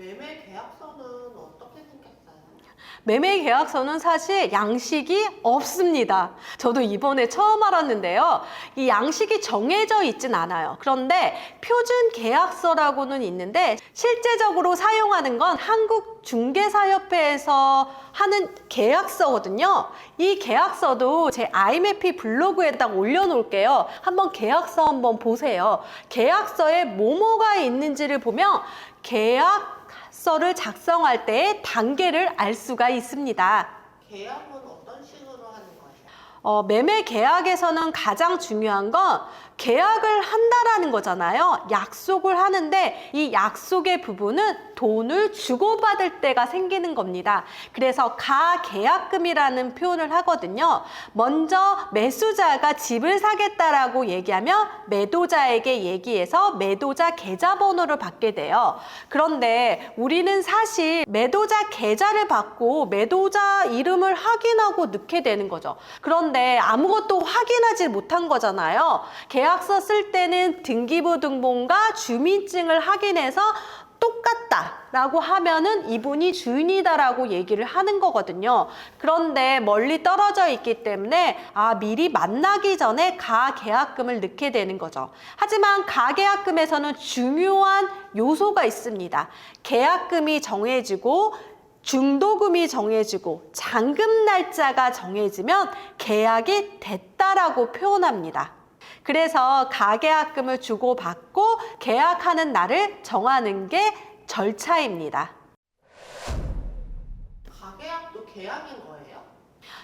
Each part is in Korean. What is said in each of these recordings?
매매 계약서는 어떻게 생겼어요? 매매 계약서는 사실 양식이 없습니다. 저도 이번에 처음 알았는데요. 이 양식이 정해져 있진 않아요. 그런데 표준 계약서라고는 있는데 실제적으로 사용하는 건 한국중개사협회에서 하는 계약서거든요. 이 계약서도 제 IMFP 블로그에다가 올려놓을게요. 한번 계약서 한번 보세요. 계약서에 뭐뭐가 있는지를 보면 계약서를 작성할 때의 단계를 알 수가 있습니다. 계약은 어떤 식으로 하는 거예요? 매매 계약에서는 가장 중요한 건 계약을 한다라는 거잖아요. 약속을 하는데 이 약속의 부분은 돈을 주고받을 때가 생기는 겁니다. 그래서 가계약금이라는 표현을 하거든요. 먼저 매수자가 집을 사겠다라고 얘기하면 매도자에게 얘기해서 매도자 계좌번호를 받게 돼요. 그런데 우리는 사실 매도자 계좌를 받고 매도자 이름을 확인하고 넣게 되는 거죠. 그런데 아무것도 확인하지 못한 거잖아요. 계약서 쓸 때는 등기부등본과 주민증을 확인해서 똑같다라고 하면은 이분이 주인이다라고 얘기를 하는 거거든요. 그런데 멀리 떨어져 있기 때문에 미리 만나기 전에 가계약금을 넣게 되는 거죠. 하지만 가계약금에서는 중요한 요소가 있습니다. 계약금이 정해지고 중도금이 정해지고 잔금 날짜가 정해지면 계약이 됐다라고 표현합니다. 그래서 가계약금을 주고받고 계약하는 날을 정하는 게 절차입니다. 가계약도 계약인 거예요?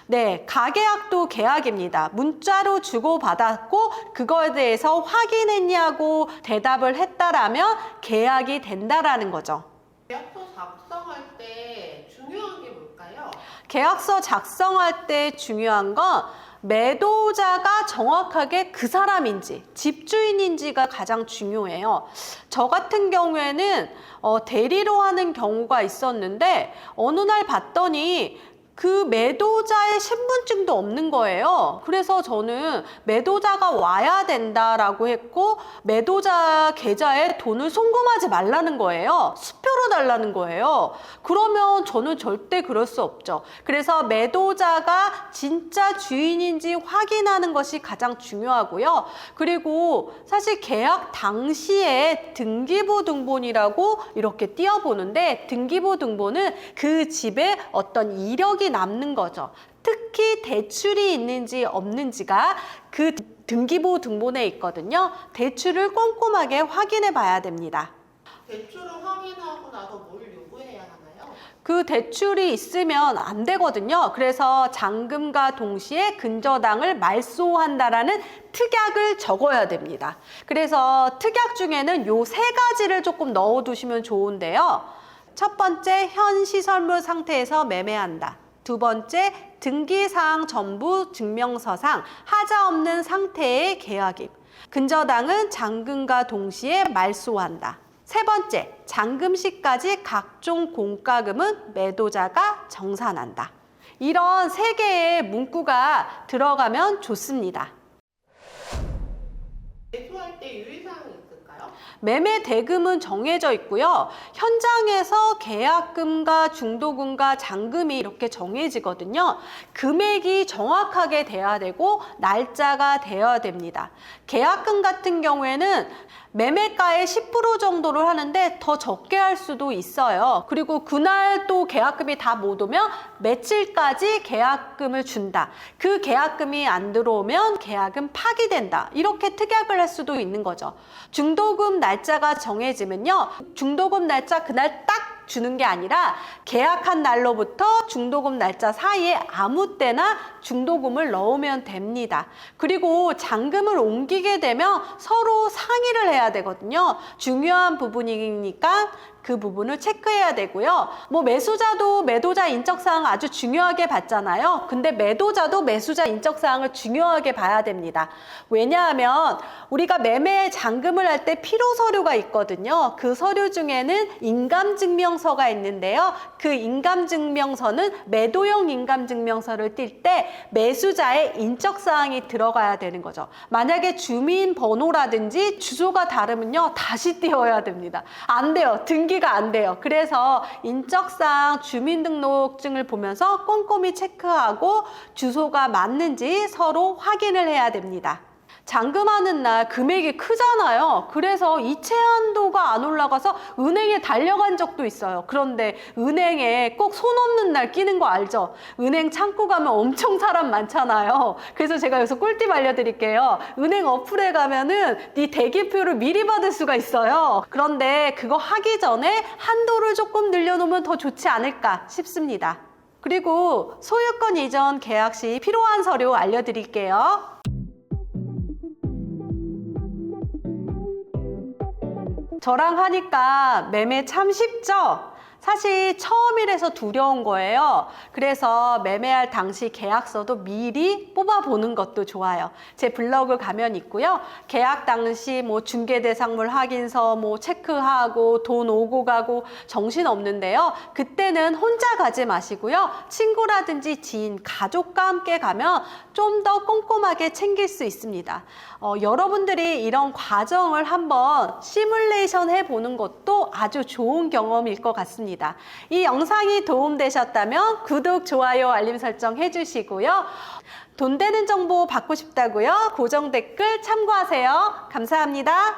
네, 가계약도 계약입니다. 문자로 주고받았고 그거에 대해서 확인했냐고 대답을 했다라면 계약이 된다라는 거죠. 계약서 작성할 때 중요한 게 뭘까요? 계약서 작성할 때 중요한 건 매도자가 정확하게 그 사람인지 집주인인지가 가장 중요해요. 저 같은 경우에는 대리로 하는 경우가 있었는데 어느 날 봤더니 그 매도자의 신분증도 없는 거예요. 그래서 저는 매도자가 와야 된다라고 했고 매도자 계좌에 돈을 송금하지 말라는 거예요. 수표로 달라는 거예요. 그러면 저는 절대 그럴 수 없죠. 그래서 매도자가 진짜 주인인지 확인하는 것이 가장 중요하고요. 그리고 사실 계약 당시에 등기부등본이라고 이렇게 띄어보는데 등기부등본은 그 집에 어떤 이력이 남는 거죠. 특히 대출이 있는지 없는지가 그 등기부등본에 있거든요. 대출을 꼼꼼하게 확인해 봐야 됩니다. 대출을 확인하고 나서 뭘 요구해야 하나요? 그 대출이 있으면 안 되거든요. 그래서 잔금과 동시에 근저당을 말소한다라는 특약을 적어야 됩니다. 그래서 특약 중에는 요 세 가지를 조금 넣어두시면 좋은데요. 첫 번째, 현 시설물 상태에서 매매한다. 두 번째, 등기사항 전부 증명서상 하자 없는 상태의 계약입. 근저당은 잔금과 동시에 말소한다. 세 번째, 잔금 시까지 각종 공과금은 매도자가 정산한다. 이런 세 개의 문구가 들어가면 좋습니다. 매수할 때 유의사항이 있을까요? 매매 대금은 정해져 있고요. 현장에서 계약금과 중도금과 잔금이 이렇게 정해지거든요. 금액이 정확하게 돼야 되고 날짜가 되어야 됩니다. 계약금 같은 경우에는 매매가의 10% 정도를 하는데 더 적게 할 수도 있어요. 그리고 그날 또 계약금이 다 못 오면 며칠까지 계약금을 준다. 그 계약금이 안 들어오면 계약은 파기된다. 이렇게 특약을 할 수도 있는 거죠. 중도금 날짜가 정해지면요. 중도금 날짜 그날 딱 주는 게 아니라 계약한 날로부터 중도금 날짜 사이에 아무 때나 중도금을 넣으면 됩니다. 그리고 잔금을 옮기게 되면 서로 상의를 해야 되거든요. 중요한 부분이니까 그 부분을 체크해야 되고요. 매수자도 매도자 인적사항 아주 중요하게 봤잖아요. 근데 매도자도 매수자 인적사항을 중요하게 봐야 됩니다. 왜냐하면 우리가 매매 잔금을 할 때 필요 서류가 있거든요. 그 서류 중에는 인감증명서가 있는데요. 그 인감증명서는 매도용 인감증명서를 띌 때 매수자의 인적사항이 들어가야 되는 거죠. 만약에 주민번호라든지 주소가 다르면요. 다시 띄워야 됩니다. 안 돼요. 등기 공개가 안 돼요. 그래서 인적사항 주민등록증을 보면서 꼼꼼히 체크하고 주소가 맞는지 서로 확인을 해야 됩니다. 잔금하는 날 금액이 크잖아요. 그래서 이체 한도가 안 올라가서 은행에 달려간 적도 있어요. 그런데 은행에 꼭 손 없는 날 끼는 거 알죠? 은행 창구 가면 엄청 사람 많잖아요. 그래서 제가 여기서 꿀팁 알려드릴게요. 은행 어플에 가면은 네 대기표를 미리 받을 수가 있어요. 그런데 그거 하기 전에 한도를 조금 늘려놓으면 더 좋지 않을까 싶습니다. 그리고 소유권 이전 계약 시 필요한 서류 알려드릴게요. 저랑 하니까 매매 참 쉽죠? 사실 처음이라서 두려운 거예요. 그래서 매매할 당시 계약서도 미리 뽑아보는 것도 좋아요. 제 블로그 가면 있고요. 계약 당시 뭐 중개대상물 확인서 뭐 체크하고 돈 오고 가고 정신 없는데요. 그때는 혼자 가지 마시고요. 친구라든지 지인, 가족과 함께 가면 좀 더 꼼꼼하게 챙길 수 있습니다. 여러분들이 이런 과정을 한번 시뮬레이션 해보는 것도 아주 좋은 경험일 것 같습니다. 이 영상이 도움되셨다면 구독, 좋아요, 알림 설정 해주시고요. 돈 되는 정보 받고 싶다고요? 고정 댓글 참고하세요. 감사합니다.